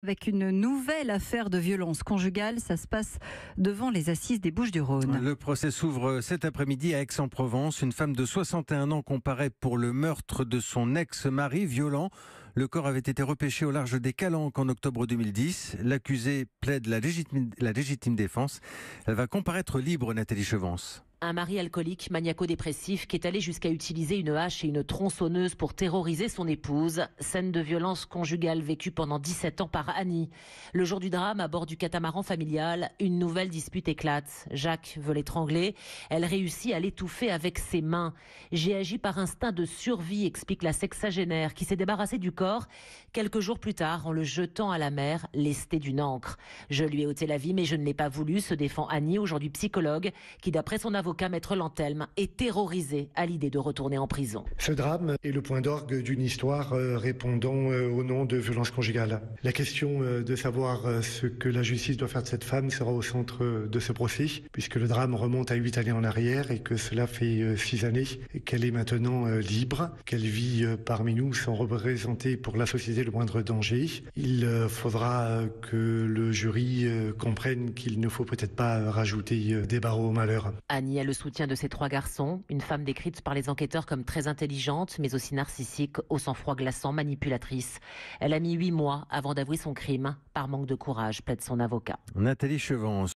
Avec une nouvelle affaire de violence conjugale, ça se passe devant les assises des Bouches-du-Rhône. Le procès s'ouvre cet après-midi à Aix-en-Provence. Une femme de 61 ans comparaît pour le meurtre de son ex-mari violent. Le corps avait été repêché au large des Calanques en octobre 2010. L'accusée plaide la légitime défense. Elle va comparaître libre, Nathalie Chevance. Un mari alcoolique, maniaco-dépressif, qui est allé jusqu'à utiliser une hache et une tronçonneuse pour terroriser son épouse. Scène de violence conjugale vécue pendant 17 ans par Annie. Le jour du drame, à bord du catamaran familial, une nouvelle dispute éclate. Jacques veut l'étrangler. Elle réussit à l'étouffer avec ses mains. J'ai agi par instinct de survie, explique la sexagénaire, qui s'est débarrassée du corps quelques jours plus tard en le jetant à la mer, lesté d'une encre. Je lui ai ôté la vie, mais je ne l'ai pas voulu, se défend Annie, aujourd'hui psychologue, qui d'après son avocat, Maître Lantelme, est terrorisé à l'idée de retourner en prison. Ce drame est le point d'orgue d'une histoire répondant au nom de violence conjugale. La question de savoir ce que la justice doit faire de cette femme sera au centre de ce procès, puisque le drame remonte à 8 années en arrière et que cela fait 6 années qu'elle est maintenant libre, qu'elle vit parmi nous sans représenter pour la société le moindre danger. Il faudra que le jury comprenne qu'il ne faut peut-être pas rajouter des barreaux au malheur. Annie a le soutien de ses 3 garçons, une femme décrite par les enquêteurs comme très intelligente, mais aussi narcissique, au sang-froid glaçant, manipulatrice. Elle a mis 8 mois avant d'avouer son crime, par manque de courage, plaide son avocat. Nathalie Chevance.